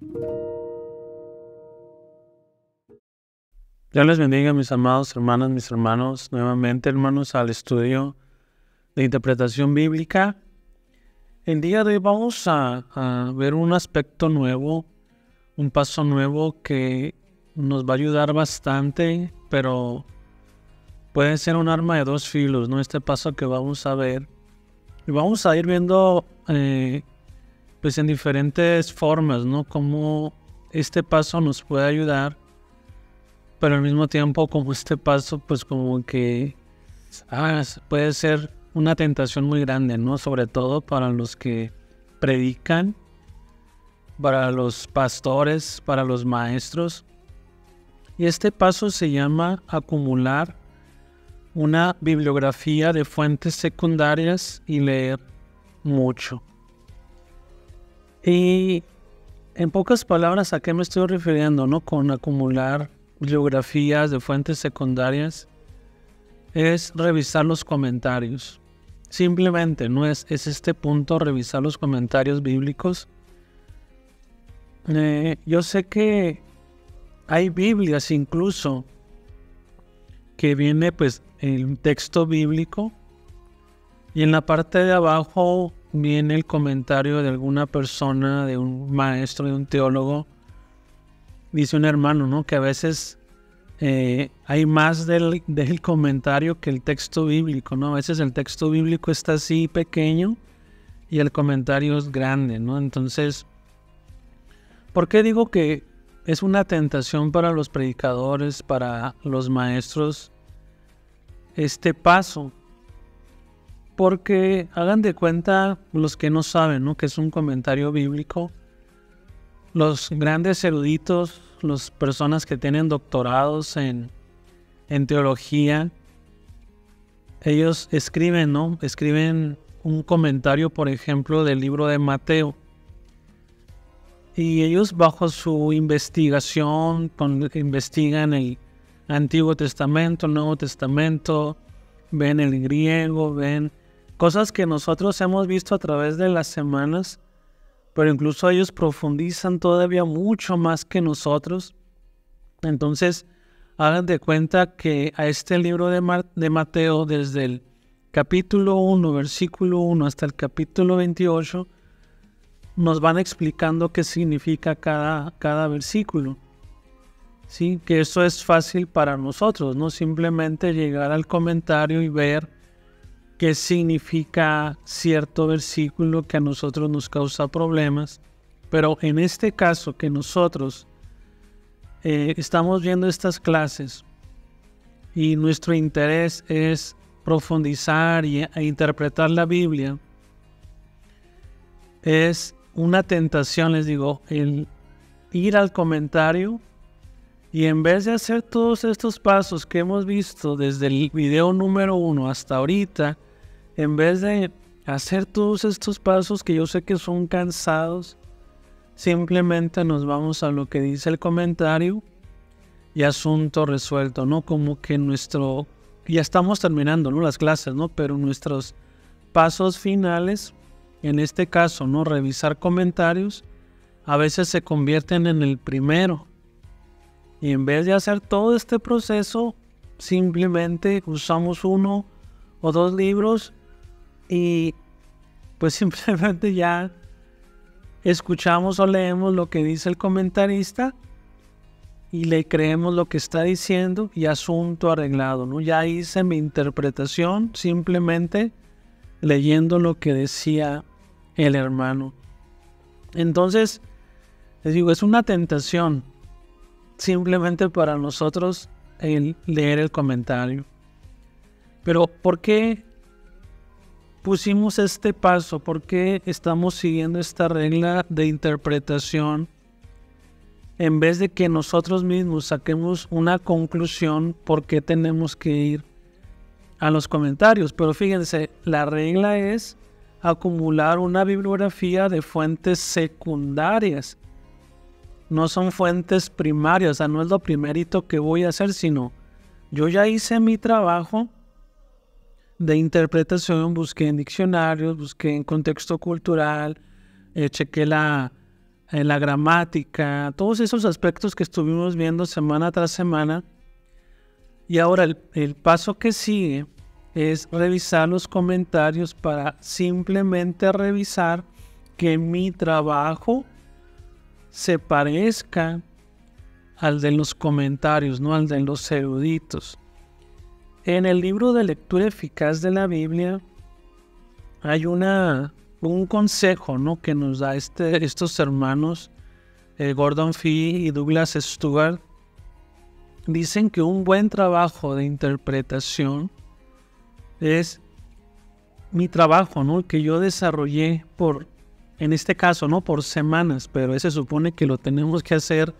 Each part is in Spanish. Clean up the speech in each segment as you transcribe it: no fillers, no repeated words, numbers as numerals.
Dios les bendiga, mis amados hermanas, mis hermanos, nuevamente, hermanos, al estudio de interpretación bíblica. El día de hoy vamos a ver un aspecto nuevo, un paso nuevo que nos va a ayudar bastante, pero puede ser un arma de dos filos, ¿no? Este paso que vamos a ver. Y vamos a ir viendo, pues en diferentes formas, ¿no? Cómo este paso nos puede ayudar, pero al mismo tiempo como este paso, pues como que puede ser una tentación muy grande, ¿no? Sobre todo para los que predican, para los pastores, para los maestros. Y este paso se llama acumular una bibliografía de fuentes secundarias y leer mucho. Y en pocas palabras, ¿a qué me estoy refiriendo, no? Con acumular bibliografías de fuentes secundarias es revisar los comentarios. Simplemente, ¿no? Es este punto, revisar los comentarios bíblicos. Yo sé que hay Biblias incluso que viene pues el texto bíblico y en la parte de abajo viene el comentario de alguna persona, de un maestro, de un teólogo. Dice un hermano, ¿no? Que a veces hay más del comentario que el texto bíblico, ¿no? A veces el texto bíblico está así pequeño y el comentario es grande, ¿no? Entonces, ¿por qué digo que es una tentación para los predicadores, para los maestros, este paso? Porque hagan de cuenta los que no saben, ¿no? Que es un comentario bíblico. Los grandes eruditos, las personas que tienen doctorados en teología, ellos escriben, ¿no? Escriben un comentario, por ejemplo, del libro de Mateo. Y ellos bajo su investigación, investigan el Antiguo Testamento, el Nuevo Testamento, ven el griego, ven cosas que nosotros hemos visto a través de las semanas, pero incluso ellos profundizan todavía mucho más que nosotros. Entonces, hagan de cuenta que a este libro de Mateo, desde el capítulo 1, versículo 1 hasta el capítulo 28, nos van explicando qué significa cada versículo. Sí, que eso es fácil para nosotros, ¿no? Simplemente llegar al comentario y ver qué significa cierto versículo que a nosotros nos causa problemas. Pero en este caso que nosotros estamos viendo estas clases y nuestro interés es profundizar e interpretar la Biblia, es una tentación, les digo, el ir al comentario y en vez de hacer todos estos pasos que hemos visto desde el video número 1 hasta ahorita, en vez de hacer todos estos pasos que yo sé que son cansados, simplemente nos vamos a lo que dice el comentario y asunto resuelto, ¿no? Como que ya estamos terminando, ¿no? Las clases, ¿no? Pero nuestros pasos finales, en este caso, ¿no? Revisar comentarios, a veces se convierten en el primero. Y en vez de hacer todo este proceso, simplemente usamos uno o dos libros y pues simplemente ya escuchamos o leemos lo que dice el comentarista y le creemos lo que está diciendo y asunto arreglado, ¿no? Ya hice mi interpretación simplemente leyendo lo que decía el hermano. Entonces, les digo, es una tentación simplemente para nosotros el leer el comentario. Pero ¿por qué pusimos este paso? ¿Por qué estamos siguiendo esta regla de interpretación en vez de que nosotros mismos saquemos una conclusión? ¿Por qué tenemos que ir a los comentarios? Pero fíjense, la regla es acumular una bibliografía de fuentes secundarias. No son fuentes primarias, o sea, no es lo primerito que voy a hacer, sino yo ya hice mi trabajo de interpretación, busqué en diccionarios, busqué en contexto cultural, chequé la la gramática, todos esos aspectos que estuvimos viendo semana tras semana. Y ahora el paso que sigue es revisar los comentarios para simplemente revisar que mi trabajo se parezca al de los comentarios, no al de los eruditos. En el libro de lectura eficaz de la Biblia hay un consejo, ¿no?, que nos da estos hermanos, Gordon Fee y Douglas Stuart. Dicen que un buen trabajo de interpretación es mi trabajo, ¿no?, que yo desarrollé en este caso, no por semanas, pero se supone que lo tenemos que hacer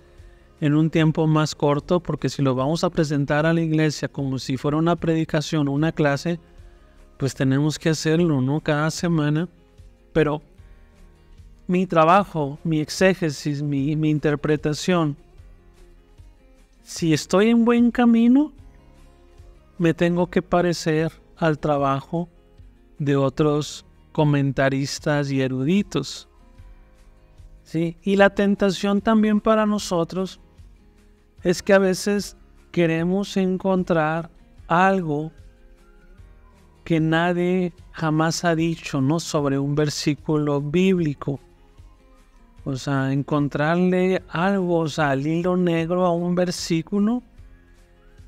en un tiempo más corto, porque si lo vamos a presentar a la iglesia como si fuera una predicación o una clase, pues tenemos que hacerlo, ¿no?, cada semana. Pero mi trabajo, mi exégesis, mi interpretación, si estoy en buen camino, me tengo que parecer al trabajo de otros comentaristas y eruditos. ¿Sí? Y la tentación también para nosotros es que a veces queremos encontrar algo que nadie jamás ha dicho, ¿no?, sobre un versículo bíblico. O sea, encontrarle algo, o sea, al hilo negro a un versículo,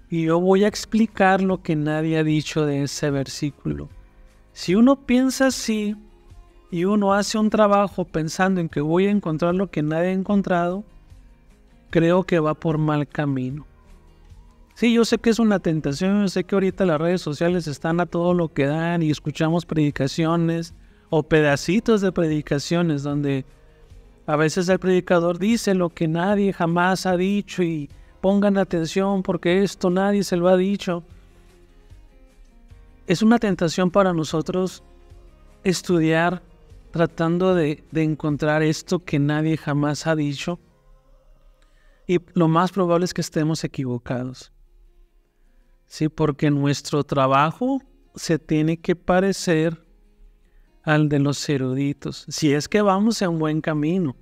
y yo voy a explicar lo que nadie ha dicho de ese versículo. Si uno piensa así y uno hace un trabajo pensando en que voy a encontrar lo que nadie ha encontrado, creo que va por mal camino. Sí, yo sé que es una tentación, yo sé que ahorita las redes sociales están a todo lo que dan y escuchamos predicaciones o pedacitos de predicaciones donde a veces el predicador dice lo que nadie jamás ha dicho y pongan atención porque esto nadie se lo ha dicho. Es una tentación para nosotros estudiar tratando de encontrar esto que nadie jamás ha dicho, y lo más probable es que estemos equivocados. Sí, porque nuestro trabajo se tiene que parecer al de los eruditos, si es que vamos en buen camino.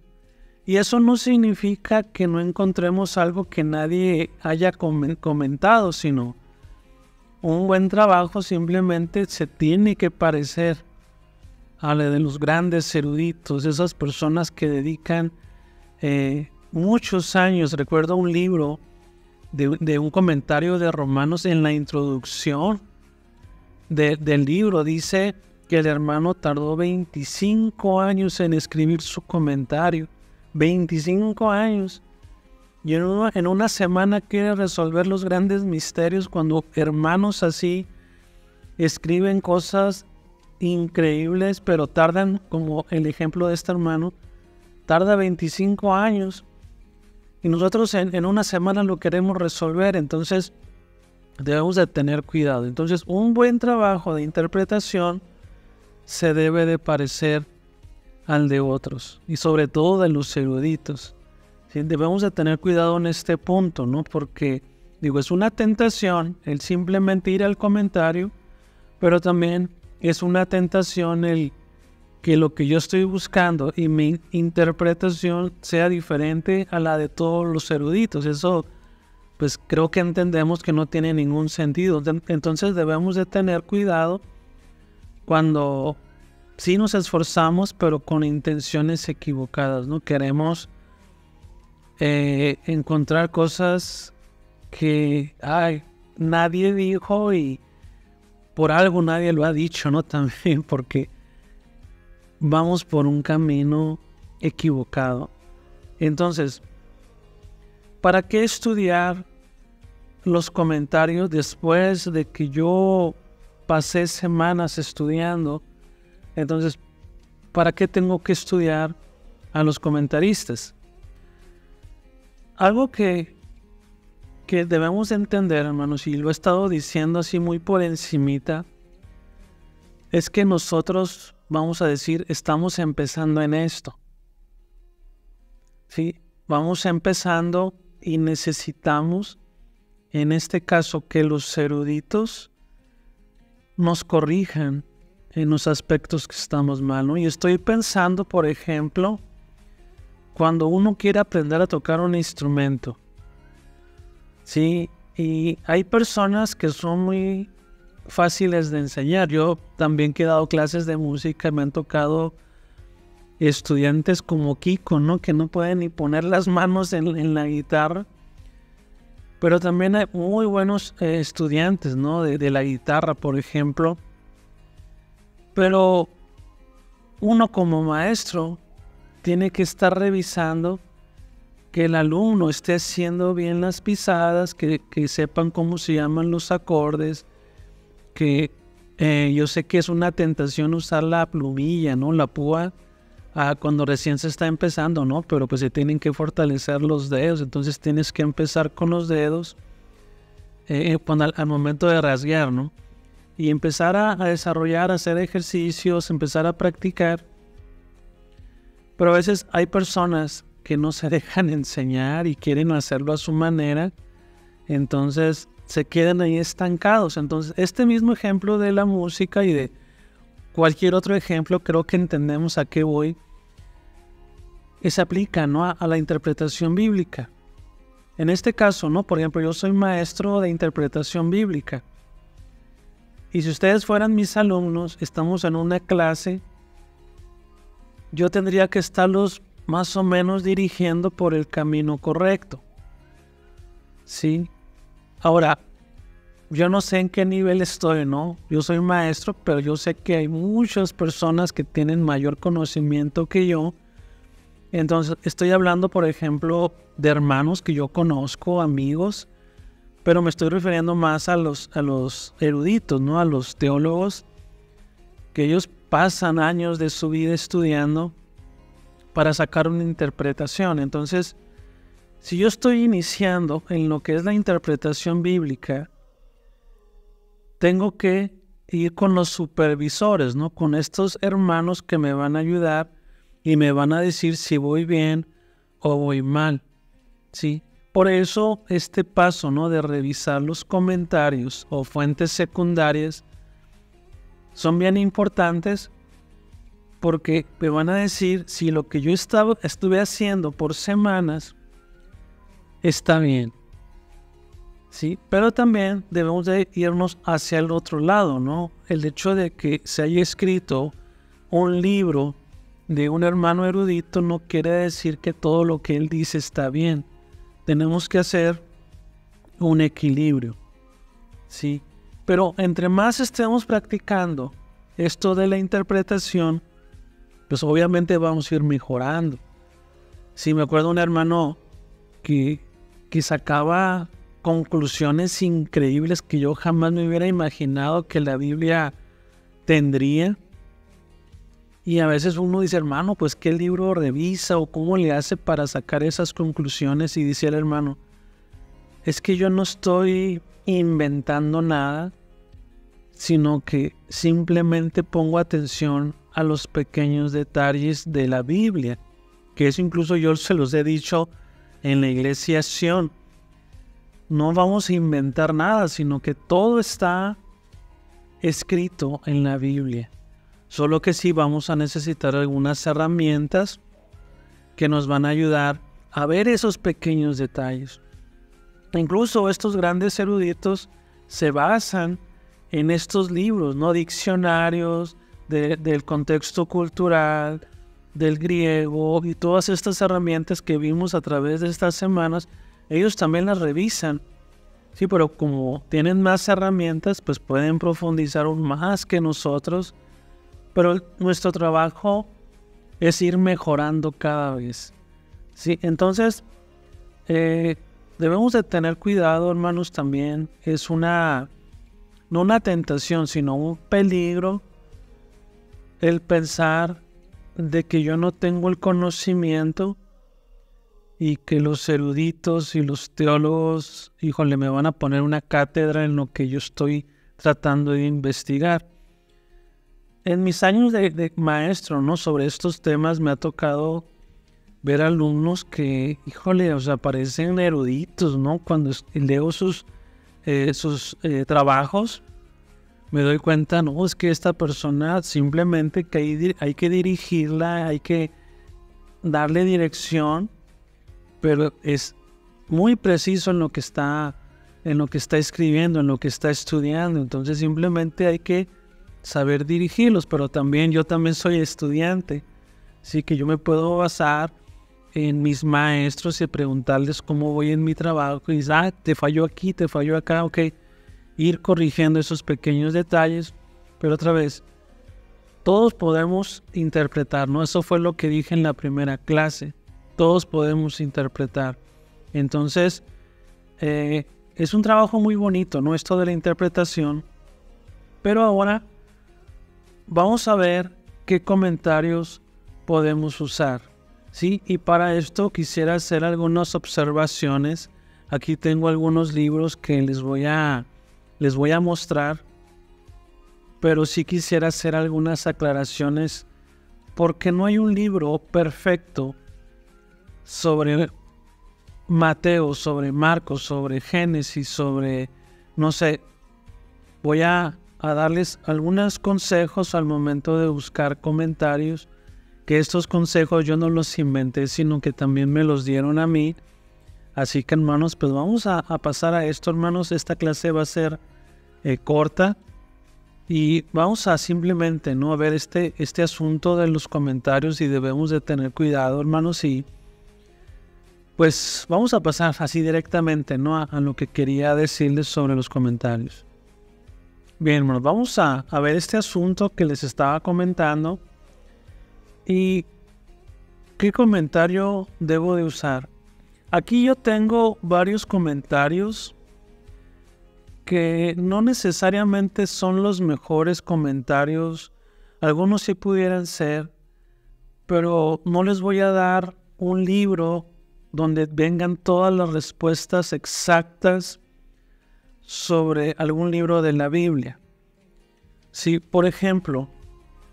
Y eso no significa que no encontremos algo que nadie haya comentado, sino un buen trabajo simplemente se tiene que parecer a la de los grandes eruditos, esas personas que dedican muchos años. Recuerdo un libro de un comentario de Romanos. En la introducción del libro dice que el hermano tardó 25 años en escribir su comentario. 25 años. Y en una semana quiere resolver los grandes misterios, cuando hermanos así escriben cosas increíbles, pero tardan, como el ejemplo de este hermano, tarda 25 años. Y nosotros en una semana lo queremos resolver. Entonces debemos de tener cuidado. Entonces un buen trabajo de interpretación se debe de parecer al de otros, y sobre todo de los eruditos. ¿Sí? Debemos de tener cuidado en este punto, ¿no? Porque, es una tentación el simplemente ir al comentario, pero también es una tentación el que lo que yo estoy buscando y mi interpretación sea diferente a la de todos los eruditos. Eso, pues creo que entendemos que no tiene ningún sentido. Entonces debemos de tener cuidado cuando sí nos esforzamos, pero con intenciones equivocadas, ¿no? Queremos encontrar cosas que nadie dijo, y por algo nadie lo ha dicho, ¿no? También porque vamos por un camino equivocado. Entonces, ¿para qué estudiar los comentarios después de que yo pasé semanas estudiando? Entonces, ¿para qué tengo que estudiar a los comentaristas? Algo que debemos entender, hermanos, y lo he estado diciendo así muy por encimita, es que nosotros, vamos a decir, estamos empezando en esto. ¿Sí? Vamos empezando y necesitamos, en este caso, que los eruditos nos corrijan en los aspectos que estamos mal, ¿no? Y estoy pensando, por ejemplo, cuando uno quiere aprender a tocar un instrumento, ¿sí? Y hay personas que son muy fáciles de enseñar. Yo también he dado clases de música, me han tocado estudiantes como Kiko, ¿no? Que no pueden ni poner las manos en la guitarra. Pero también hay muy buenos estudiantes, ¿no? De la guitarra, por ejemplo. Pero uno como maestro tiene que estar revisando que el alumno esté haciendo bien las pisadas, que sepan cómo se llaman los acordes, que yo sé que es una tentación usar la plumilla, ¿no? La púa, cuando recién se está empezando, ¿no? Pero pues se tienen que fortalecer los dedos, entonces tienes que empezar con los dedos al momento de rasguear, ¿no? Y empezar a desarrollar, a hacer ejercicios, empezar a practicar. Pero a veces hay personas que no se dejan enseñar y quieren hacerlo a su manera, entonces se quedan ahí estancados. Entonces este mismo ejemplo de la música y de cualquier otro ejemplo, creo que entendemos a qué voy, se aplica, ¿no? a la interpretación bíblica. En este caso, ¿no? Por ejemplo, yo soy maestro de interpretación bíblica. Y si ustedes fueran mis alumnos, estamos en una clase, yo tendría que estarlos más o menos dirigiendo por el camino correcto. ¿Sí? Ahora, yo no sé en qué nivel estoy, ¿no? Yo soy maestro, pero yo sé que hay muchas personas que tienen mayor conocimiento que yo. Entonces, estoy hablando, por ejemplo, de hermanos que yo conozco, amigos, pero me estoy refiriendo más a los eruditos, ¿no? A los teólogos, que ellos pasan años de su vida estudiando para sacar una interpretación. Entonces, si yo estoy iniciando en lo que es la interpretación bíblica, tengo que ir con los supervisores, ¿no? Con estos hermanos que me van a ayudar y me van a decir si voy bien o voy mal, ¿sí? Por eso este paso, ¿no? De revisar los comentarios o fuentes secundarias son bien importantes, porque me van a decir si lo que yo estuve haciendo por semanas está bien, ¿sí? Pero también debemos de irnos hacia el otro lado, ¿no? El hecho de que se haya escrito un libro de un hermano erudito no quiere decir que todo lo que él dice está bien. Tenemos que hacer un equilibrio, ¿sí? Pero entre más estemos practicando esto de la interpretación, pues obviamente vamos a ir mejorando. Sí, me acuerdo de un hermano que sacaba conclusiones increíbles que yo jamás me hubiera imaginado que la Biblia tendría. Y a veces uno dice, hermano, pues ¿qué libro revisa o cómo le hace para sacar esas conclusiones? Y dice el hermano, es que yo no estoy inventando nada, sino que simplemente pongo atención a los pequeños detalles de la Biblia, que eso incluso yo se los he dicho en la iglesia Sion. No vamos a inventar nada, sino que todo está escrito en la Biblia. Solo que sí vamos a necesitar algunas herramientas que nos van a ayudar a ver esos pequeños detalles. Incluso estos grandes eruditos se basan en estos libros, ¿no? Diccionarios del contexto cultural, del griego y todas estas herramientas que vimos a través de estas semanas, ellos también las revisan. Sí, pero como tienen más herramientas, pues pueden profundizar aún más que nosotros. Pero nuestro trabajo es ir mejorando cada vez. Sí, entonces debemos de tener cuidado, hermanos, también. Es no una tentación, sino un peligro el pensar de que yo no tengo el conocimiento y que los eruditos y los teólogos, híjole, me van a poner una cátedra en lo que yo estoy tratando de investigar. En mis años de maestro, ¿no? Sobre estos temas me ha tocado ver alumnos que, híjole, o sea, parecen eruditos, ¿no? Cuando leo sus trabajos, me doy cuenta, no, es que esta persona simplemente que hay que dirigirla, hay que darle dirección, pero es muy preciso en lo que está escribiendo, en lo que está estudiando. Entonces simplemente hay que saber dirigirlos, pero yo también soy estudiante, así que yo me puedo basar en mis maestros y preguntarles cómo voy en mi trabajo y dices, te falló aquí, te falló acá, ok, ir corrigiendo esos pequeños detalles, pero otra vez, todos podemos interpretar, ¿no? Eso fue lo que dije en la primera clase, todos podemos interpretar. Entonces, es un trabajo muy bonito, ¿no? Esto de la interpretación, pero ahora vamos a ver qué comentarios podemos usar, ¿sí? Y para esto quisiera hacer algunas observaciones. Aquí tengo algunos libros que les voy a mostrar, pero sí quisiera hacer algunas aclaraciones porque no hay un libro perfecto sobre Mateo, sobre Marcos, sobre Génesis, sobre, no sé, voy a darles algunos consejos al momento de buscar comentarios, que estos consejos yo no los inventé, sino que también me los dieron a mí. Así que, hermanos, pues vamos a pasar a esto, hermanos. Esta clase va a ser corta y vamos a simplemente, ¿no?, a ver este asunto de los comentarios, y debemos de tener cuidado, hermanos, y pues vamos a pasar así directamente, ¿no?, a lo que quería decirles sobre los comentarios. Bien, hermanos, vamos a ver este asunto que les estaba comentando. ¿Y qué comentario debo de usar? Aquí yo tengo varios comentarios que no necesariamente son los mejores comentarios. Algunos sí pudieran ser, pero no les voy a dar un libro donde vengan todas las respuestas exactas sobre algún libro de la Biblia. Sí, por ejemplo,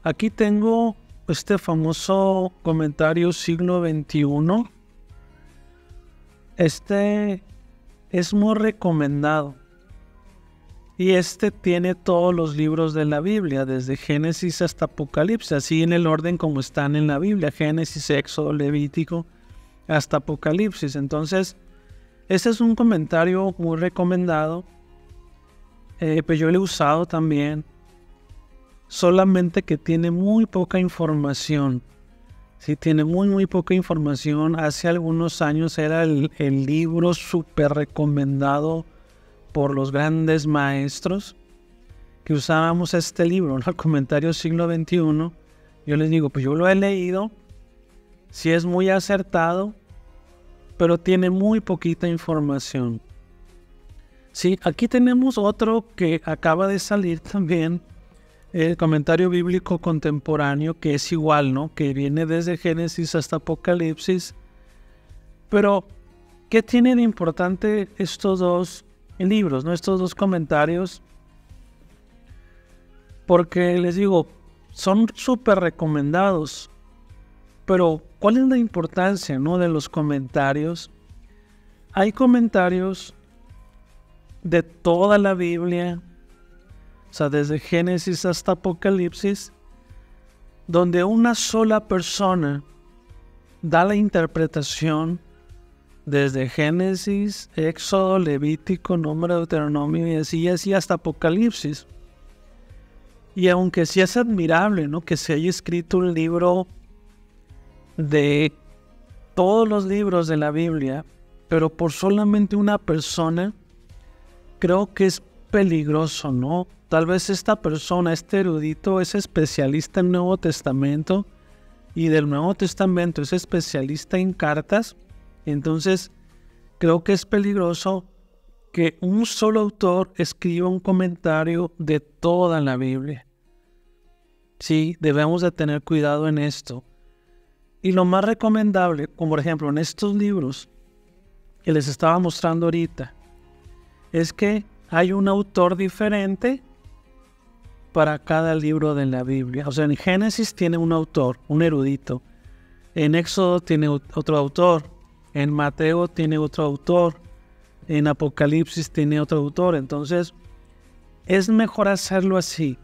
aquí tengo este famoso comentario siglo XXI. Este es muy recomendado. Y tiene todos los libros de la Biblia, desde Génesis hasta Apocalipsis, así en el orden como están en la Biblia: Génesis, Éxodo, Levítico, hasta Apocalipsis. Entonces, ese es un comentario muy recomendado. Pues yo lo he usado también, solamente que tiene muy poca información. Sí, tiene muy poca información. Hace algunos años era el libro súper recomendado por los grandes maestros, que usábamos este libro, ¿no?, el comentario siglo XXI. Yo les digo, pues yo lo he leído, sí es muy acertado, pero tiene muy poquita información. Sí, aquí tenemos otro que acaba de salir también, el comentario bíblico contemporáneo, que es igual, ¿no?, que viene desde Génesis hasta Apocalipsis. Pero, ¿qué tiene de importante estos dos libros, ¿no?, estos dos comentarios? Porque les digo, son súper recomendados, pero ¿cuál es la importancia, ¿no?, de los comentarios? Hay comentarios de toda la Biblia, o sea, desde Génesis hasta Apocalipsis, donde una sola persona da la interpretación desde Génesis, Éxodo, Levítico, Número, Deuteronomio y así hasta Apocalipsis. Y aunque sí es admirable, ¿no?, que se haya escrito un libro de todos los libros de la Biblia, pero por solamente una persona, creo que es peligroso, ¿no? Tal vez esta persona, este erudito, es especialista en Nuevo Testamento, y del Nuevo Testamento es especialista en cartas. Entonces, creo que es peligroso que un solo autor escriba un comentario de toda la Biblia. Sí, debemos de tener cuidado en esto. Y lo más recomendable, como por ejemplo en estos libros que les estaba mostrando ahorita, es que hay un autor diferente para cada libro de la Biblia. O sea, en Génesis tiene un autor, un erudito. En Éxodo tiene otro autor. En Mateo tiene otro autor. En Apocalipsis tiene otro autor. Entonces, es mejor hacerlo así.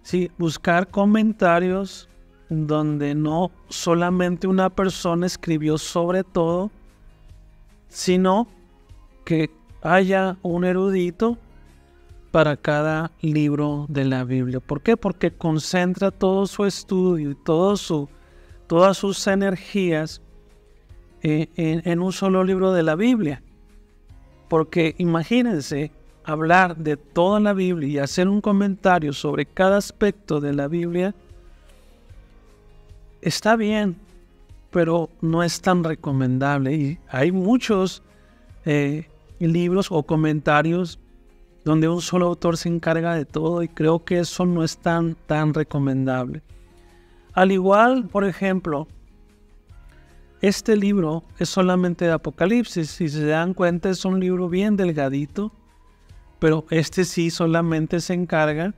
Sí, buscar comentarios donde no solamente una persona escribió sobre todo, sino que haya un erudito para cada libro de la Biblia. ¿Por qué? Porque concentra todo su estudio y todas sus energías en un solo libro de la Biblia. Porque imagínense hablar de toda la Biblia y hacer un comentario sobre cada aspecto de la Biblia. Está bien, pero no es tan recomendable. Y hay muchos libros o comentarios donde un solo autor se encarga de todo, y creo que eso no es tan recomendable. Al igual, por ejemplo, este libro es solamente de Apocalipsis. Si se dan cuenta, es un libro bien delgadito, pero este sí solamente se encarga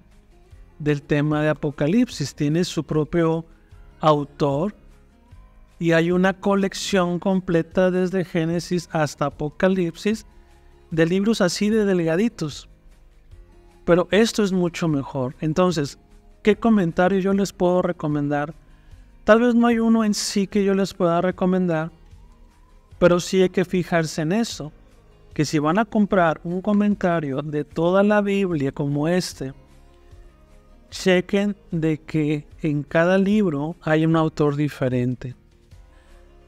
del tema de Apocalipsis. Tiene su propio autor y hay una colección completa desde Génesis hasta Apocalipsis de libros así de delgaditos. Pero esto es mucho mejor. Entonces, ¿qué comentario yo les puedo recomendar? Tal vez no hay uno en sí que yo les pueda recomendar, pero sí hay que fijarse en eso, que si van a comprar un comentario de toda la Biblia como este, chequen de que en cada libro hay un autor diferente.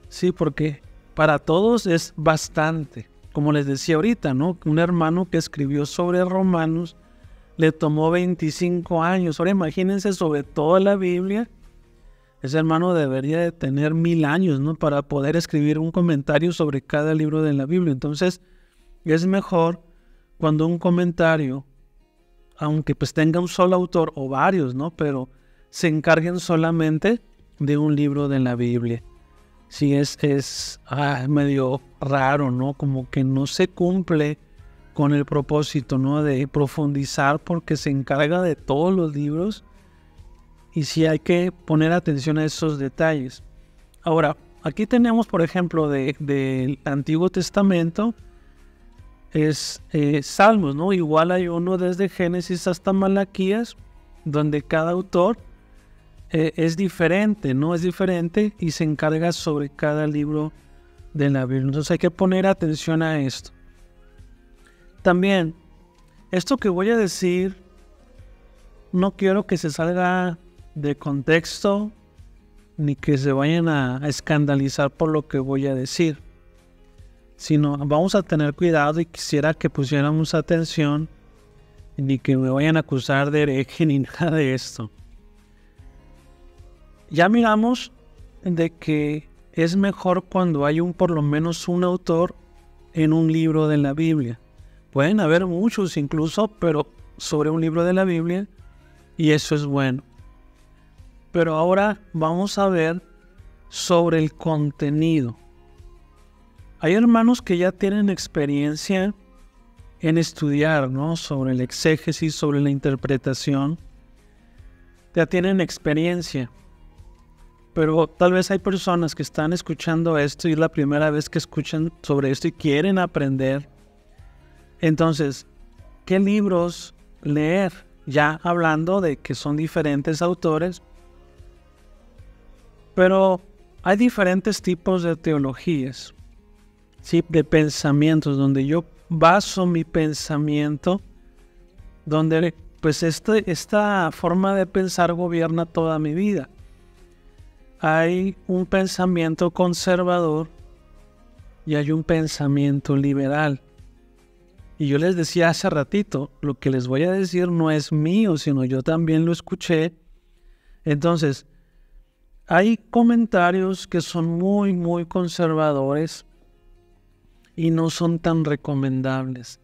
Sí, porque para todos es bastante. Como les decía ahorita, ¿no? Un hermano que escribió sobre Romanos le tomó 25 años. Ahora imagínense sobre toda la Biblia. Ese hermano debería de tener 1000 años, ¿no? Para poder escribir un comentario sobre cada libro de la Biblia. Entonces, es mejor cuando un comentario, aunque pues tenga un solo autor o varios, ¿no? Pero se encarguen solamente de un libro de la Biblia. Sí, es medio raro, ¿no? Como que no se cumple con el propósito, ¿no? De profundizar, porque se encarga de todos los libros, y sí hay que poner atención a esos detalles. Ahora, aquí tenemos, por ejemplo, del Antiguo Testamento, es Salmos, ¿no? Igual hay uno desde Génesis hasta Malaquías, donde cada autor es diferente, ¿no? Es diferente y se encarga sobre cada libro de la Biblia. Entonces hay que poner atención a esto. También, esto que voy a decir, no quiero que se salga de contexto, ni que se vayan a escandalizar por lo que voy a decir, sino vamos a tener cuidado, y quisiera que pusiéramos atención, ni que me vayan a acusar de hereje ni nada de esto. Ya miramos de que es mejor cuando hay por lo menos un autor en un libro de la Biblia. Pueden haber muchos incluso, pero sobre un libro de la Biblia, y eso es bueno. Pero ahora vamos a ver sobre el contenido. Hay hermanos que ya tienen experiencia en estudiar, ¿no? Sobre el exégesis, sobre la interpretación. Ya tienen experiencia. Pero tal vez hay personas que están escuchando esto y es la primera vez que escuchan sobre esto y quieren aprender. Entonces, ¿qué libros leer? Ya hablando de que son diferentes autores. Pero hay diferentes tipos de teologías, ¿sí? De pensamientos, donde yo baso mi pensamiento, donde pues esta forma de pensar gobierna toda mi vida. Hay un pensamiento conservador y hay un pensamiento liberal. Y yo les decía hace ratito, lo que les voy a decir no es mío, sino yo también lo escuché. Entonces, hay comentarios que son muy conservadores y no son tan recomendables.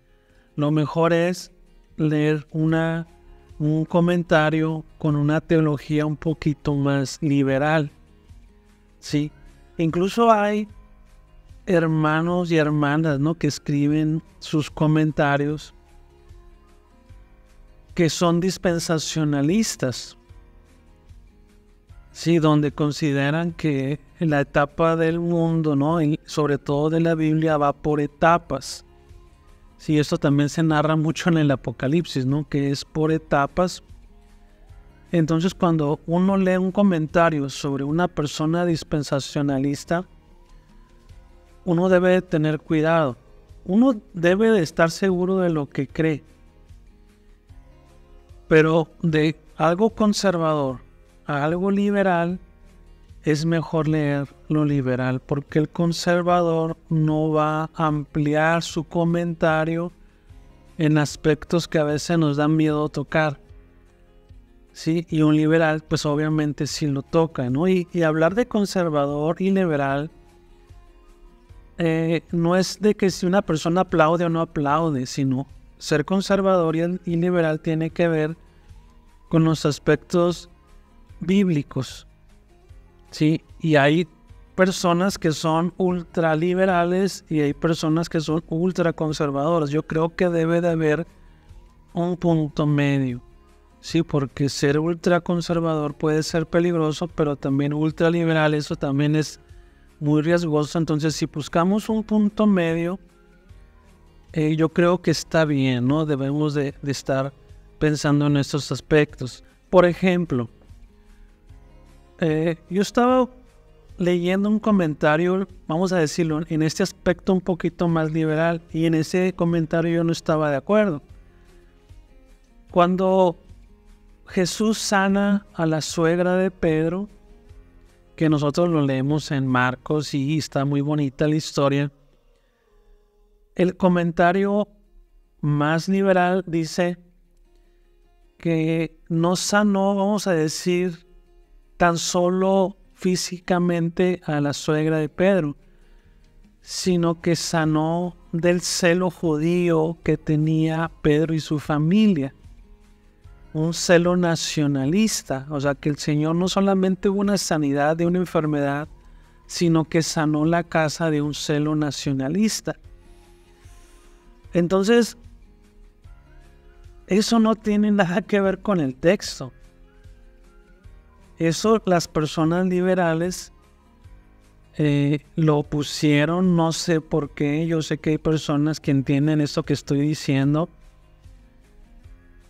Lo mejor es leer un comentario con una teología un poquito más liberal. Sí, incluso hay hermanos y hermanas, ¿no? Que escriben sus comentarios que son dispensacionalistas. Sí, donde consideran que la etapa del mundo, ¿no? Y sobre todo de la Biblia, va por etapas. Sí, esto también se narra mucho en el Apocalipsis, ¿no? Que es por etapas. Entonces, cuando uno lee un comentario sobre una persona dispensacionalista, uno debe de tener cuidado. Uno debe de estar seguro de lo que cree. Pero de algo conservador a algo liberal, es mejor leer lo liberal, porque el conservador no va a ampliar su comentario en aspectos que a veces nos dan miedo tocar. ¿Sí? Y un liberal, pues obviamente sí lo toca, ¿no? Y hablar de conservador y liberal no es de que si una persona aplaude o no aplaude, sino ser conservador y liberal tiene que ver con los aspectos bíblicos, ¿sí? Y hay personas que son ultraliberales y hay personas que son ultraconservadoras. Yo creo que debe de haber un punto medio. Sí, porque ser ultraconservador puede ser peligroso, pero también ultraliberal, eso también es muy riesgoso. Entonces, si buscamos un punto medio, yo creo que está bien, ¿no? Debemos de estar pensando en estos aspectos. Por ejemplo, yo estaba leyendo un comentario, vamos a decirlo, en este aspecto un poquito más liberal, y en ese comentario yo no estaba de acuerdo. Cuando Jesús sana a la suegra de Pedro, que nosotros lo leemos en Marcos y está muy bonita la historia. El comentario más liberal dice que no sanó, vamos a decir, tan solo físicamente a la suegra de Pedro, sino que sanó del celo judío que tenía Pedro y su familia. Un celo nacionalista, o sea que el Señor no solamente hubo una sanidad de una enfermedad, sino que sanó la casa de un celo nacionalista. Entonces, eso no tiene nada que ver con el texto. Eso las personas liberales lo pusieron, no sé por qué. Yo sé que hay personas que entienden esto que estoy diciendo,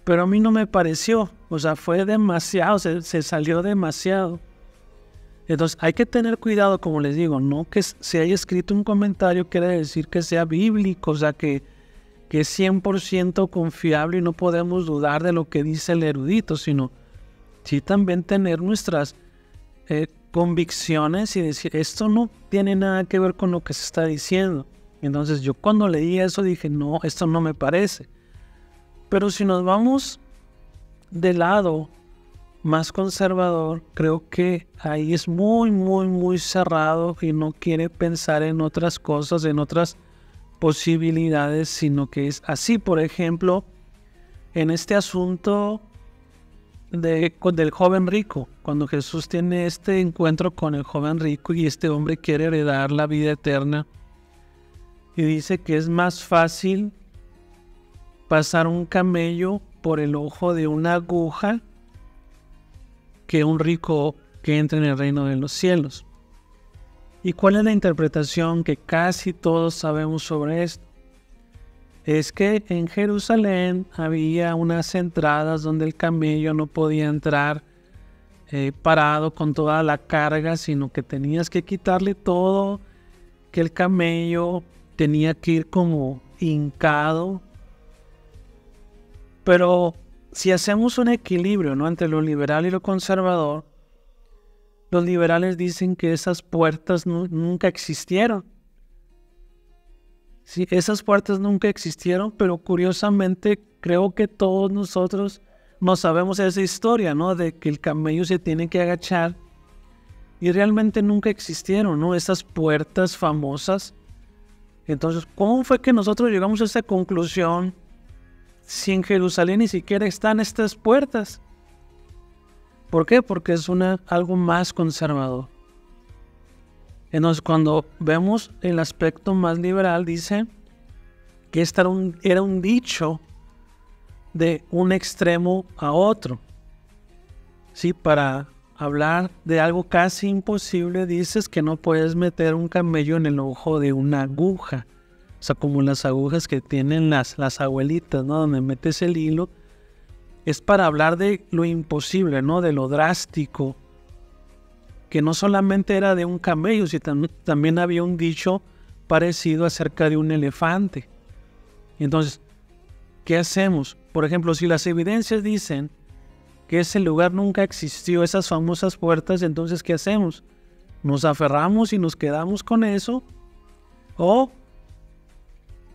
pero a mí no me pareció, o sea, fue demasiado, se salió demasiado. Entonces hay que tener cuidado, como les digo, no que se haya escrito un comentario quiere decir que sea bíblico, o sea, que es 100% confiable y no podemos dudar de lo que dice el erudito, sino sí también tener nuestras convicciones y decir, esto no tiene nada que ver con lo que se está diciendo. Entonces yo cuando leí eso dije, no, esto no me parece. Pero si nos vamos del lado más conservador, creo que ahí es muy, muy, muy cerrado y no quiere pensar en otras cosas, en otras posibilidades, sino que es así. Por ejemplo, en este asunto del joven rico, cuando Jesús tiene este encuentro con el joven rico y este hombre quiere heredar la vida eterna, y dice que es más fácil pasar un camello por el ojo de una aguja que un rico que entre en el reino de los cielos. ¿Y cuál es la interpretación que casi todos sabemos sobre esto? Es que en Jerusalén había unas entradas donde el camello no podía entrar parado con toda la carga, sino que tenías que quitarle todo, que el camello tenía que ir como hincado. Pero si hacemos un equilibrio, ¿no?, entre lo liberal y lo conservador, los liberales dicen que esas puertas nunca existieron. Sí, esas puertas nunca existieron, pero curiosamente creo que todos nosotros no sabemos esa historia, ¿no?, de que el camello se tiene que agachar, y realmente nunca existieron, ¿no?, esas puertas famosas. Entonces, ¿cómo fue que nosotros llegamos a esa conclusión si en Jerusalén ni siquiera están estas puertas? ¿Por qué? Porque es algo más conservador. Entonces, cuando vemos el aspecto más liberal, dice que era un dicho de un extremo a otro. Sí, para hablar de algo casi imposible, dices que no puedes meter un camello en el ojo de una aguja. O sea, como las agujas que tienen las abuelitas, ¿no?, donde metes el hilo es para hablar de lo imposible, ¿no? De lo drástico, que no solamente era de un camello, sino también había un dicho parecido acerca de un elefante. Entonces, ¿qué hacemos? Por ejemplo, si las evidencias dicen que ese lugar nunca existió, esas famosas puertas, entonces ¿qué hacemos? ¿Nos aferramos y nos quedamos con eso? ¿O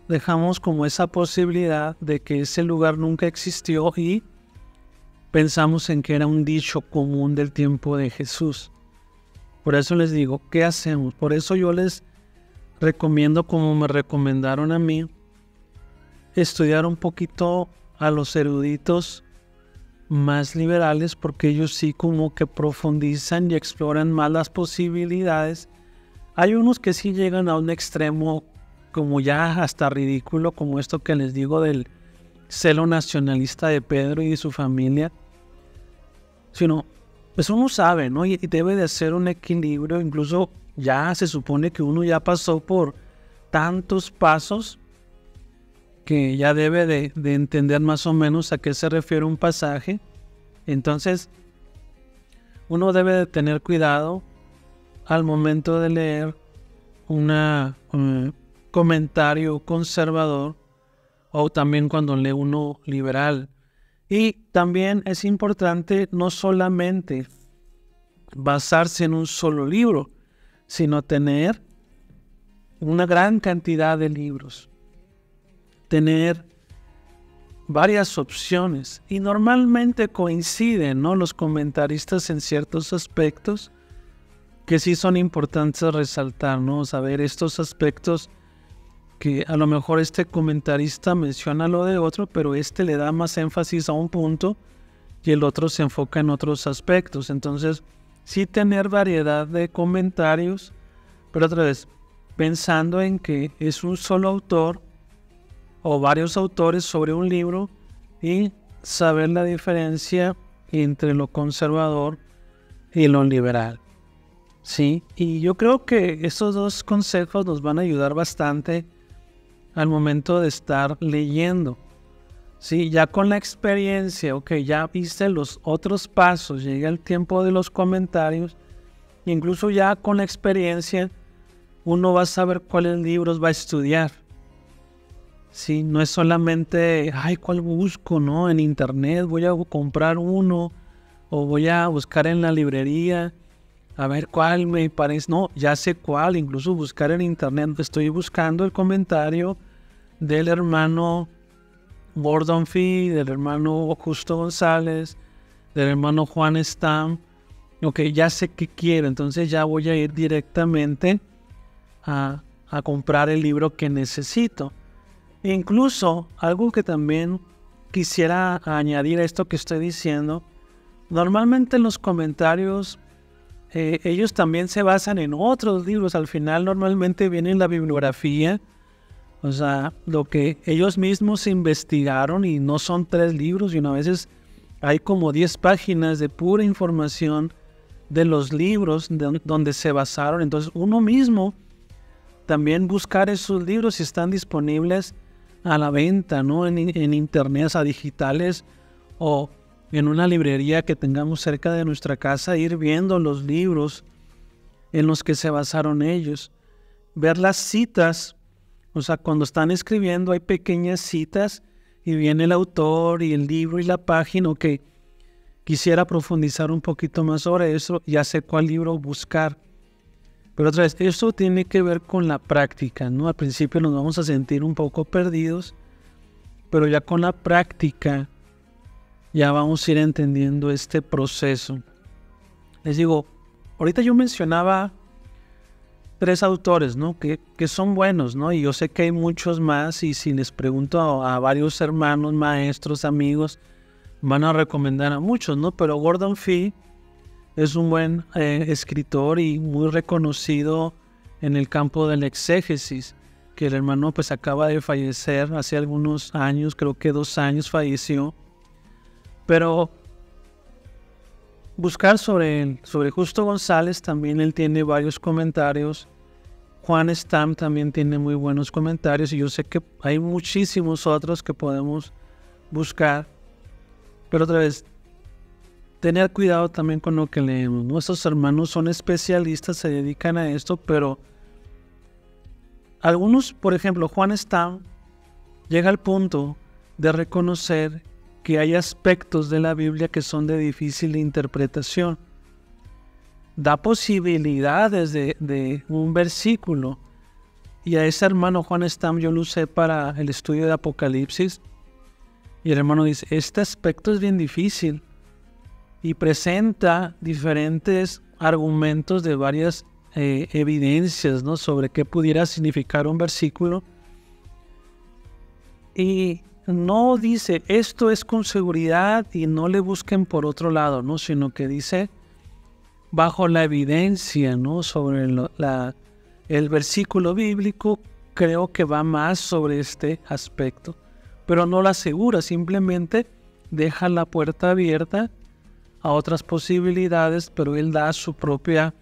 dejamos como esa posibilidad de que ese lugar nunca existió y pensamos en que era un dicho común del tiempo de Jesús? Por eso les digo, ¿qué hacemos? Por eso yo les recomiendo, como me recomendaron a mí, estudiar un poquito a los eruditos más liberales, porque ellos sí como que profundizan y exploran más las posibilidades. Hay unos que sí llegan a un extremo como ya hasta ridículo, como esto que les digo del celo nacionalista de Pedro y de su familia. Sino, pues uno sabe, ¿no? Y debe de hacer un equilibrio. Incluso ya se supone que uno ya pasó por tantos pasos que ya debe de entender más o menos a qué se refiere un pasaje. Entonces, uno debe de tener cuidado al momento de leer un comentario conservador, o también cuando lee uno liberal. Y también es importante no solamente basarse en un solo libro, sino tener una gran cantidad de libros, tener varias opciones, y normalmente coinciden, ¿no?, los comentaristas en ciertos aspectos que sí son importantes resaltar, ¿no? Saber estos aspectos que a lo mejor este comentarista menciona lo de otro, pero este le da más énfasis a un punto y el otro se enfoca en otros aspectos. Entonces, sí tener variedad de comentarios, pero otra vez, pensando en que es un solo autor o varios autores sobre un libro, y saber la diferencia entre lo conservador y lo liberal. Sí, y yo creo que estos dos consejos nos van a ayudar bastante al momento de estar leyendo. Sí, ya con la experiencia, ya viste los otros pasos, llega el tiempo de los comentarios, incluso ya con la experiencia uno va a saber cuáles libros va a estudiar. Sí, no es solamente, ¿cuál busco, no? En internet voy a comprar uno, o voy a buscar en la librería, a ver cuál me parece. No, ya sé cuál, incluso buscar en internet. Estoy buscando el comentario del hermano Gordon Fee, del hermano Justo González, del hermano Juan Stam. Ya sé qué quiero, entonces ya voy a ir directamente a comprar el libro que necesito. Incluso, algo que también quisiera añadir a esto que estoy diciendo, normalmente en los comentarios ellos también se basan en otros libros. Al final normalmente viene la bibliografía, o sea, lo que ellos mismos investigaron, y no son 3 libros, sino a veces hay como 10 páginas de pura información de los libros donde se basaron. Entonces uno mismo también buscar esos libros si están disponibles a la venta, ¿no? En internet, a digitales, o en una librería que tengamos cerca de nuestra casa, ir viendo los libros en los que se basaron ellos, ver las citas. O sea, cuando están escribiendo hay pequeñas citas y viene el autor y el libro y la página. Quisiera profundizar un poquito más sobre eso, ya sé cuál libro buscar. Pero otra vez, esto tiene que ver con la práctica, ¿no? Al principio nos vamos a sentir un poco perdidos, pero ya con la práctica ya vamos a ir entendiendo este proceso. Les digo, ahorita yo mencionaba 3 autores, ¿no? Que son buenos, ¿no? Y yo sé que hay muchos más, y si les pregunto a varios hermanos, maestros, amigos, van a recomendar a muchos, ¿no? Pero Gordon Fee es un buen escritor y muy reconocido en el campo del exégesis, que el hermano pues acaba de fallecer hace algunos años, creo que 2 años falleció. Pero buscar sobre él, sobre Justo González, también él tiene varios comentarios. Juan Stam también tiene muy buenos comentarios, y yo sé que hay muchísimos otros que podemos buscar. Pero otra vez, tener cuidado también con lo que leemos. Nuestros hermanos son especialistas, se dedican a esto, pero algunos, por ejemplo, Juan Stam, llega al punto de reconocer que hay aspectos de la Biblia que son de difícil interpretación. Da posibilidades de un versículo. Y a ese hermano Juan Stam yo lo usé para el estudio de Apocalipsis. Y el hermano dice, este aspecto es bien difícil. Y presenta diferentes argumentos de varias evidencias, ¿no?, sobre qué pudiera significar un versículo. Y no dice, esto es con seguridad y no le busquen por otro lado, ¿no?, sino que dice, bajo la evidencia, ¿no?, sobre el versículo bíblico, creo que va más sobre este aspecto. Pero no lo asegura, simplemente deja la puerta abierta a otras posibilidades, pero él da su propia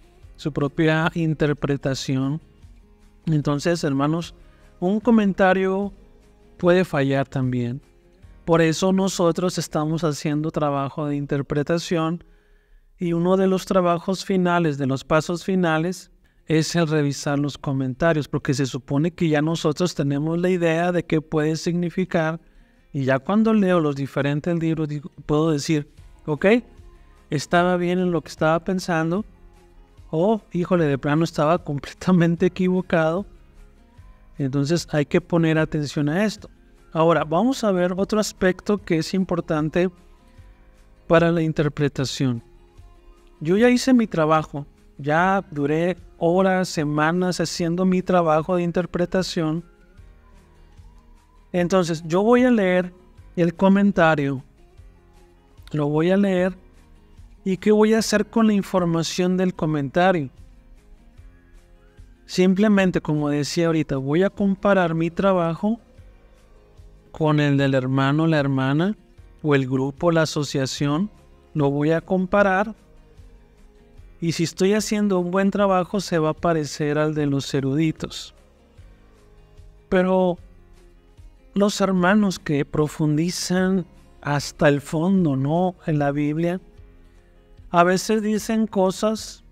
interpretación. Entonces, hermanos, un comentario puede fallar también. Por eso nosotros estamos haciendo trabajo de interpretación, y uno de los trabajos finales, de los pasos finales, es el revisar los comentarios, porque se supone que ya nosotros tenemos la idea de qué puede significar, y ya cuando leo los diferentes libros puedo decir, ok, estaba bien en lo que estaba pensando, o híjole, de plano estaba completamente equivocado. Entonces hay que poner atención a esto. Ahora vamos a ver otro aspecto que es importante para la interpretación. Yo ya hice mi trabajo, ya duré horas, semanas haciendo mi trabajo de interpretación. Entonces yo voy a leer el comentario, lo voy a leer, ¿y qué voy a hacer con la información del comentario? Simplemente, como decía ahorita, voy a comparar mi trabajo con el del hermano, la hermana, o el grupo, la asociación. Lo voy a comparar, y si estoy haciendo un buen trabajo se va a parecer al de los eruditos. Pero los hermanos que profundizan hasta el fondo, ¿no?, en la Biblia, a veces dicen cosas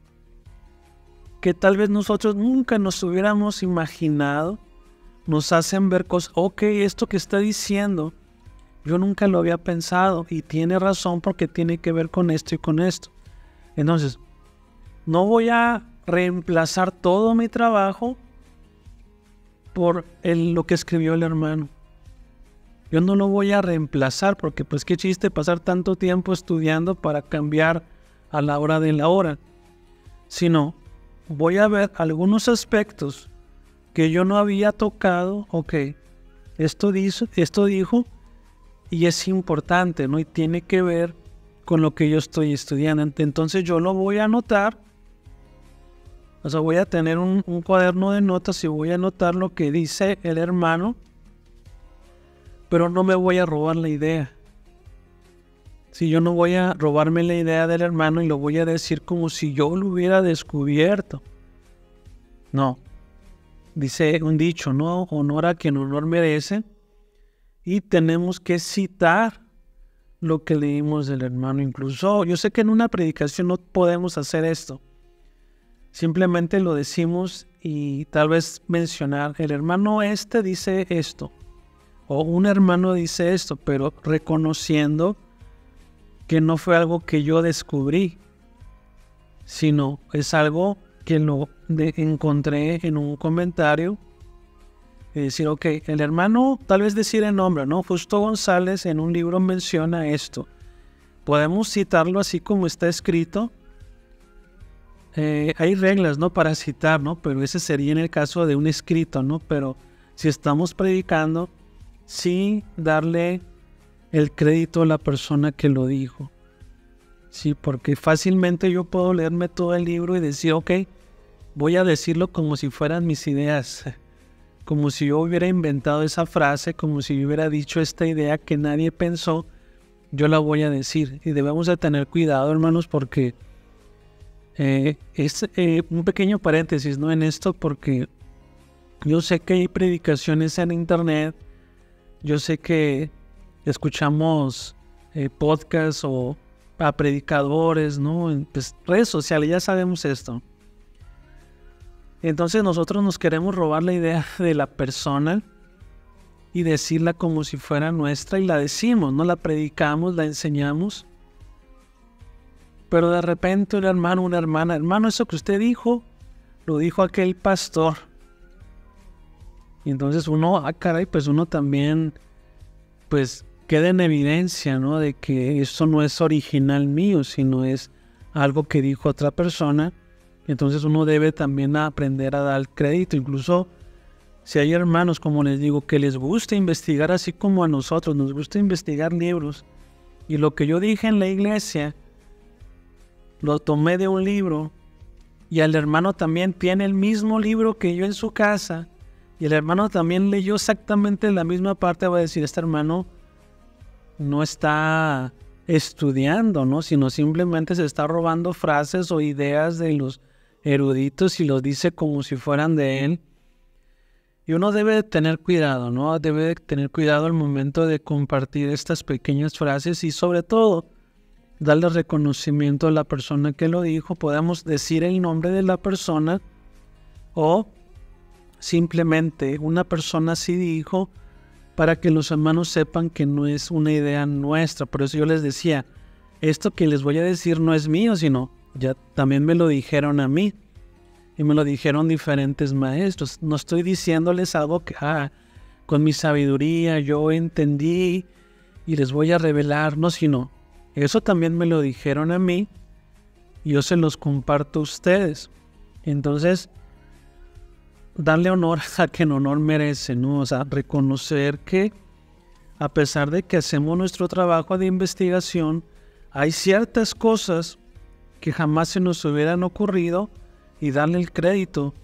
que tal vez nosotros nunca nos hubiéramos imaginado. Nos hacen ver cosas, ok, esto que está diciendo, yo nunca lo había pensado, y tiene razón porque tiene que ver con esto y con esto. Entonces, no voy a reemplazar todo mi trabajo por lo que escribió el hermano. Yo no lo voy a reemplazar, porque pues qué chiste pasar tanto tiempo estudiando para cambiar a la hora de la hora. Sino, voy a ver algunos aspectos que yo no había tocado. Ok, esto dijo, y es importante, ¿no?, y tiene que ver con lo que yo estoy estudiando. Entonces yo lo voy a anotar. O sea, voy a tener un cuaderno de notas y voy a anotar lo que dice el hermano, pero no me voy a robar la idea. Si yo no voy a robarme la idea del hermano y lo voy a decir como si yo lo hubiera descubierto. No. Dice un dicho, ¿no?, honor a quien honor merece. Y tenemos que citar lo que leímos del hermano. Incluso yo sé que en una predicación no podemos hacer esto. Simplemente lo decimos y tal vez mencionar, el hermano dice esto, o un hermano dice esto, pero reconociendo que no fue algo que yo descubrí, sino es algo que encontré en un comentario. Y decir, ok, el hermano, tal vez decir el nombre, ¿no?, Justo González en un libro menciona esto. Podemos citarlo así como está escrito. Hay reglas, ¿no?, para citar, ¿no?, pero ese sería en el caso de un escrito, ¿no? Pero si estamos predicando, sí darle el crédito a la persona que lo dijo. Sí, porque fácilmente yo puedo leerme todo el libro y decir, ok, voy a decirlo como si fueran mis ideas, como si yo hubiera inventado esa frase, como si yo hubiera dicho esta idea que nadie pensó, yo la voy a decir. Y debemos de tener cuidado, hermanos, porque es un pequeño paréntesis, ¿no?, en esto, porque yo sé que hay predicaciones en internet, yo sé que escuchamos podcasts o a predicadores, ¿no? En pues, redes sociales, ya sabemos esto. Entonces nosotros nos queremos robar la idea de la persona y decirla como si fuera nuestra, y la decimos, ¿no? La predicamos, la enseñamos. Pero de repente un hermano, una hermana, hermano, eso que usted dijo, lo dijo aquel pastor. Y entonces uno, caray, pues uno también, pues queda en evidencia, ¿no? De que eso no es original mío, sino es algo que dijo otra persona. Entonces uno debe también aprender a dar crédito. Incluso si hay hermanos, como les digo, que les gusta investigar así como a nosotros, nos gusta investigar libros. Y lo que yo dije en la iglesia, lo tomé de un libro, y el hermano también tiene el mismo libro que yo en su casa, y el hermano también leyó exactamente la misma parte. Va a decir, este hermano no está estudiando, ¿no? Sino simplemente se está robando frases o ideas de los eruditos y los dice como si fueran de él. Y uno debe tener cuidado, ¿no? Debe tener cuidado al momento de compartir estas pequeñas frases, y sobre todo darle reconocimiento a la persona que lo dijo. Podemos decir el nombre de la persona, o simplemente una persona sí dijo, para que los hermanos sepan que no es una idea nuestra. Por eso yo les decía, esto que les voy a decir no es mío, sino ya también me lo dijeron a mí, y me lo dijeron diferentes maestros. No estoy diciéndoles algo que con mi sabiduría yo entendí y les voy a revelar, no, sino eso también me lo dijeron a mí y yo se los comparto a ustedes. Entonces, darle honor a quien honor merece, ¿no? O sea, reconocer que a pesar de que hacemos nuestro trabajo de investigación, hay ciertas cosas que jamás se nos hubieran ocurrido, y darle el crédito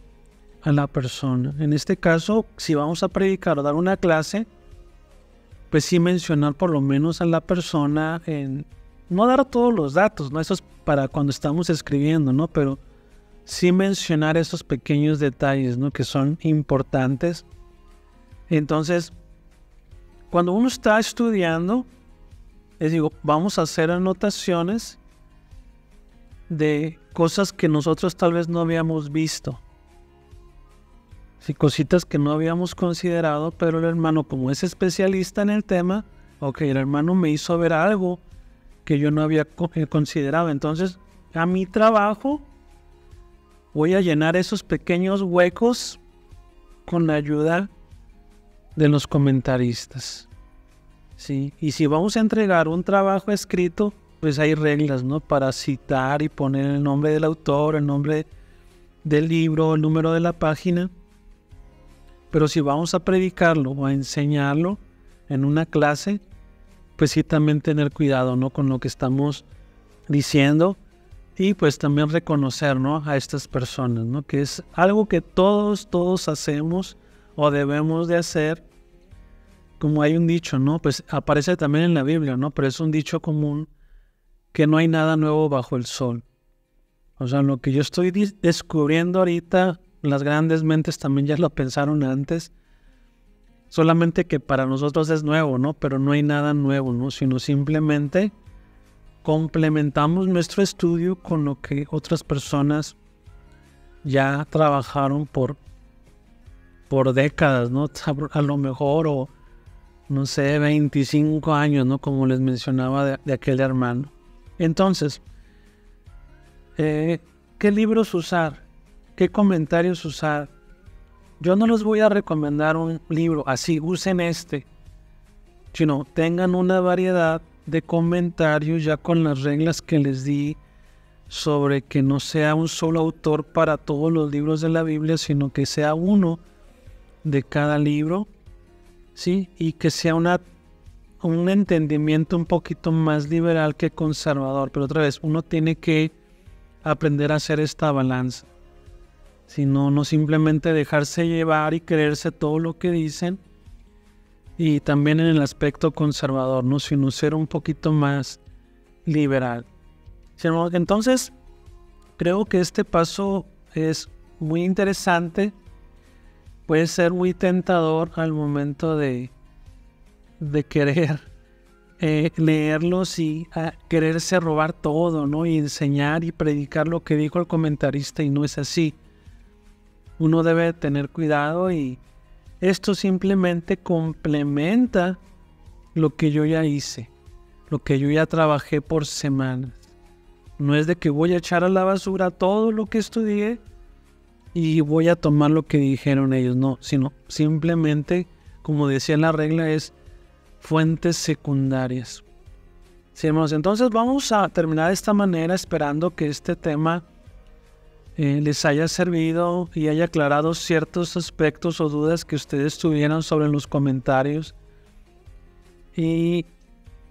a la persona. En este caso, si vamos a predicar o dar una clase, pues sí mencionar por lo menos a la persona, no dar todos los datos, ¿no? Eso es para cuando estamos escribiendo, ¿no? Pero sí mencionar esos pequeños detalles, ¿no? Que son importantes. Entonces, cuando uno está estudiando, les digo, vamos a hacer anotaciones de cosas que nosotros tal vez no habíamos visto. Sí, cositas que no habíamos considerado, pero el hermano, como es especialista en el tema, el hermano me hizo ver algo que yo no había considerado. Entonces, a mi trabajo, voy a llenar esos pequeños huecos con la ayuda de los comentaristas. ¿Sí? Y si vamos a entregar un trabajo escrito, pues hay reglas, ¿no? Para citar y poner el nombre del autor, el nombre del libro, el número de la página. Pero si vamos a predicarlo o a enseñarlo en una clase, pues sí también tener cuidado, ¿no? Con lo que estamos diciendo, y pues también reconocer, ¿no? A estas personas, ¿no? Que es algo que todos hacemos o debemos de hacer. Como hay un dicho, ¿no? Pues aparece también en la Biblia, ¿no? Pero es un dicho común, que no hay nada nuevo bajo el sol. O sea, lo que yo estoy descubriendo ahorita, las grandes mentes también ya lo pensaron antes, solamente que para nosotros es nuevo, ¿no? Pero no hay nada nuevo, ¿no? Sino simplemente complementamos nuestro estudio con lo que otras personas ya trabajaron por décadas, ¿no? A lo mejor, o no sé, 25 años, ¿no? Como les mencionaba de aquel hermano. Entonces, ¿qué libros usar? ¿Qué comentarios usar? Yo no les voy a recomendar un libro así, usen este, sino tengan una variedad de comentarios ya con las reglas que les di, sobre que no sea un solo autor para todos los libros de la Biblia, sino que sea uno de cada libro, ¿sí? Y que sea un entendimiento un poquito más liberal que conservador. Pero otra vez, uno tiene que aprender a hacer esta balanza. Sino no simplemente dejarse llevar y creerse todo lo que dicen. Y también en el aspecto conservador, ¿no? Sino ser un poquito más liberal. Entonces, creo que este paso es muy interesante. Puede ser muy tentador al momento de querer leerlos y quererse robar todo, ¿no? Y enseñar y predicar lo que dijo el comentarista, y no es así. Uno debe tener cuidado, y esto simplemente complementa lo que yo ya hice, lo que yo ya trabajé por semanas. No es de que voy a echar a la basura todo lo que estudié y voy a tomar lo que dijeron ellos, no, sino simplemente, como decía la regla, es fuentes secundarias. Sí, hermanos, entonces vamos a terminar de esta manera, esperando que este tema les haya servido y haya aclarado ciertos aspectos o dudas que ustedes tuvieran sobre los comentarios. Y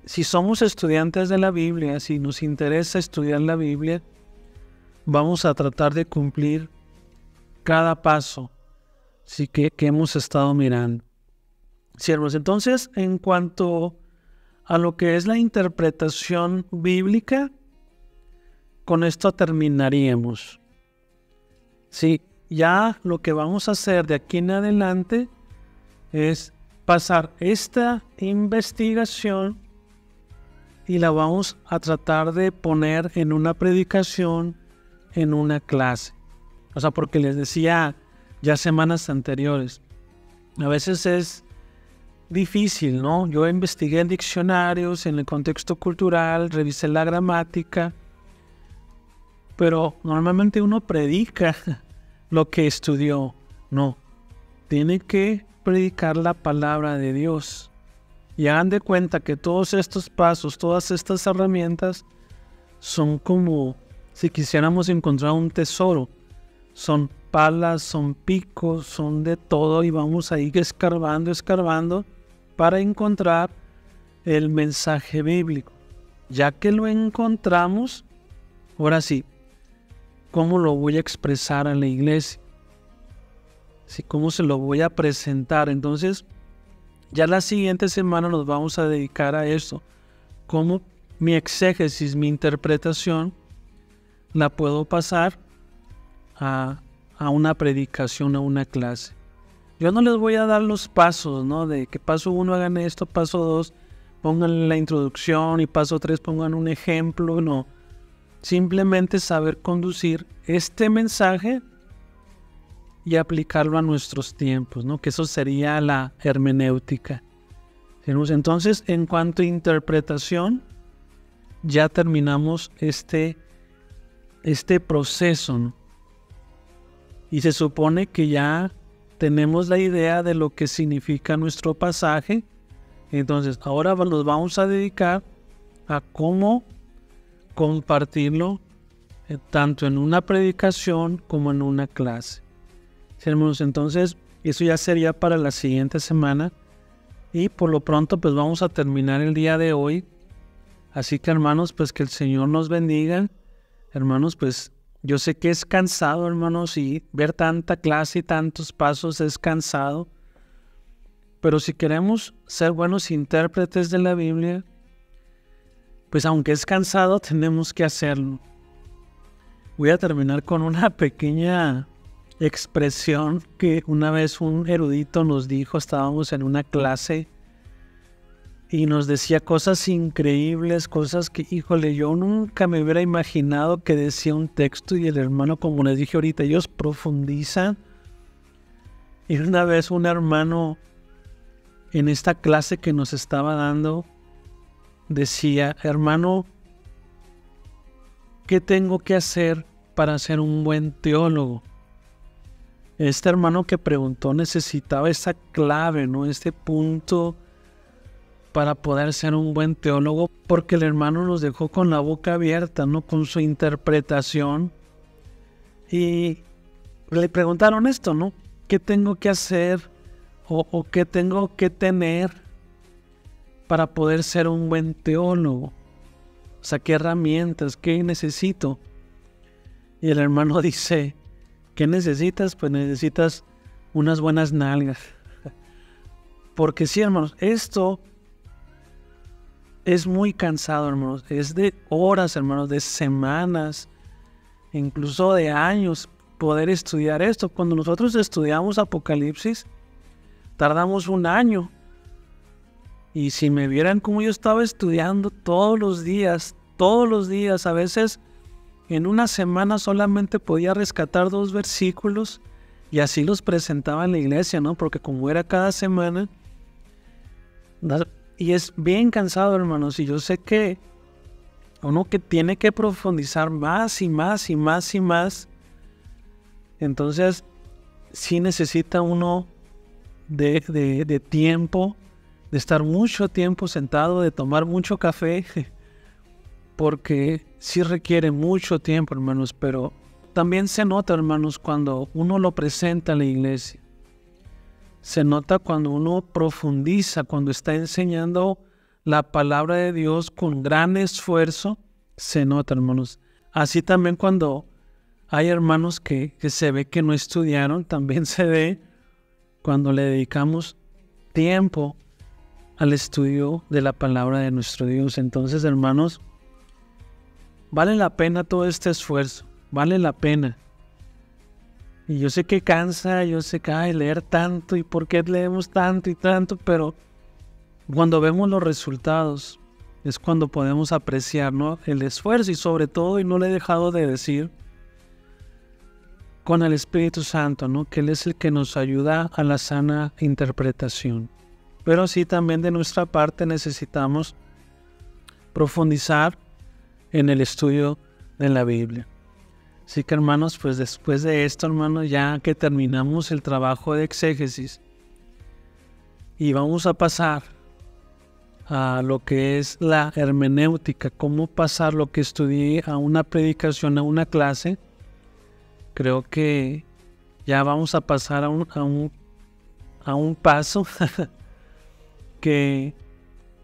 si somos estudiantes de la Biblia, si nos interesa estudiar la Biblia, vamos a tratar de cumplir cada paso que hemos estado mirando. Siervos, entonces, en cuanto a lo que es la interpretación bíblica, con esto terminaríamos. Sí, ya lo que vamos a hacer de aquí en adelante es pasar esta investigación y la vamos a tratar de poner en una predicación, en una clase. O sea, porque les decía ya semanas anteriores, a veces es difícil, ¿no? Yo investigué en diccionarios, en el contexto cultural, revisé la gramática, pero normalmente uno predica lo que estudió. No, tiene que predicar la palabra de Dios. Y hagan de cuenta que todos estos pasos, todas estas herramientas son como si quisiéramos encontrar un tesoro. Son palas, son picos, son de todo, y vamos a ir escarbando para encontrar el mensaje bíblico. Ya que lo encontramos, ahora sí, ¿cómo lo voy a expresar a la iglesia? ¿Sí? ¿Cómo se lo voy a presentar? Entonces, ya la siguiente semana nos vamos a dedicar a eso. Cómo mi exégesis, mi interpretación, la puedo pasar a una predicación, a una clase. Yo no les voy a dar los pasos, ¿no? De que paso 1 hagan esto, paso 2 pongan la introducción y paso 3 pongan un ejemplo, no. Simplemente saber conducir este mensaje y aplicarlo a nuestros tiempos, ¿no? Que eso sería la hermenéutica. Entonces, en cuanto a interpretación, ya terminamos este proceso, ¿no? Y se supone que ya tenemos la idea de lo que significa nuestro pasaje. Entonces, ahora nos vamos a dedicar a cómo compartirlo tanto en una predicación como en una clase. ¿Sí, hermanos? Entonces, eso ya sería para la siguiente semana. Y por lo pronto, pues vamos a terminar el día de hoy. Así que, hermanos, pues que el Señor nos bendiga. Hermanos, pues yo sé que es cansado, hermanos, y ver tanta clase y tantos pasos es cansado. Pero si queremos ser buenos intérpretes de la Biblia, pues aunque es cansado, tenemos que hacerlo. Voy a terminar con una pequeña expresión que una vez un erudito nos dijo. Estábamos en una clase y nos decía cosas increíbles, cosas que, híjole, yo nunca me hubiera imaginado que decía un texto, y el hermano, como les dije ahorita, ellos profundizan. Y una vez un hermano en esta clase que nos estaba dando decía: hermano, ¿qué tengo que hacer para ser un buen teólogo? Este hermano que preguntó necesitaba esa clave, ¿no? Este punto para poder ser un buen teólogo, porque el hermano nos dejó con la boca abierta, ¿no? Con su interpretación. Y le preguntaron esto, ¿no? ¿Qué tengo que hacer o qué tengo que tener para poder ser un buen teólogo? O sea, ¿qué herramientas, qué necesito? Y el hermano dice: ¿qué necesitas? Pues necesitas unas buenas nalgas. Porque sí, hermanos, esto es muy cansado, hermanos. Es de horas, hermanos, de semanas, incluso de años, poder estudiar esto. Cuando nosotros estudiamos Apocalipsis, tardamos 1 año. Y si me vieran cómo yo estaba estudiando todos los días, a veces en una semana solamente podía rescatar 2 versículos y así los presentaba en la iglesia, ¿no? Porque como era cada semana, y es bien cansado, hermanos, y yo sé que uno que tiene que profundizar más y más y más y más, entonces sí necesita uno de tiempo, de estar mucho tiempo sentado, de tomar mucho café, porque sí requiere mucho tiempo, hermanos, pero también se nota, hermanos, cuando uno lo presenta a la iglesia. Se nota cuando uno profundiza, cuando está enseñando la palabra de Dios con gran esfuerzo, se nota, hermanos. Así también cuando hay hermanos que se ve que no estudiaron, también se ve cuando le dedicamos tiempo al estudio de la palabra de nuestro Dios. Entonces, hermanos, vale la pena todo este esfuerzo, vale la pena. Y yo sé que cansa, yo sé que leer tanto y por qué leemos tanto y tanto, pero cuando vemos los resultados es cuando podemos apreciar, ¿no?, el esfuerzo y sobre todo, y no le he dejado de decir, con el Espíritu Santo, ¿no?, que Él es el que nos ayuda a la sana interpretación. Pero sí también de nuestra parte necesitamos profundizar en el estudio de la Biblia. Así que, hermanos, pues después de esto, hermanos, ya que terminamos el trabajo de exégesis y vamos a pasar a lo que es la hermenéutica, cómo pasar lo que estudié a una predicación, a una clase, creo que ya vamos a pasar a un paso que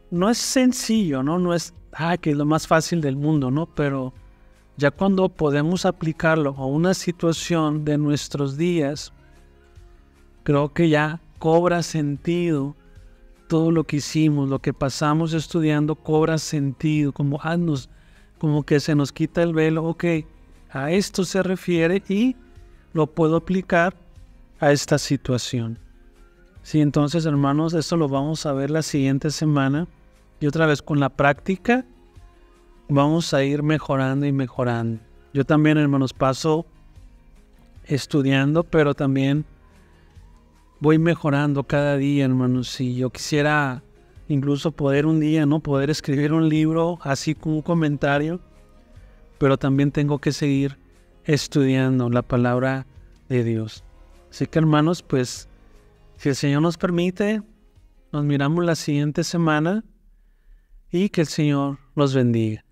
no es sencillo, no es que es lo más fácil del mundo, ¿no? Pero ya cuando podemos aplicarlo a una situación de nuestros días, creo que ya cobra sentido todo lo que hicimos, lo que pasamos estudiando cobra sentido, como que se nos quita el velo. Ok, a esto se refiere y lo puedo aplicar a esta situación. Sí, entonces, hermanos, esto lo vamos a ver la siguiente semana y otra vez con la práctica vamos a ir mejorando y mejorando. Yo también, hermanos, paso estudiando, pero también voy mejorando cada día, hermanos. Si yo quisiera incluso poder un día, ¿no?, poder escribir un libro así con un comentario, pero también tengo que seguir estudiando la palabra de Dios. Así que, hermanos, pues, si el Señor nos permite, nos miramos la siguiente semana y que el Señor los bendiga.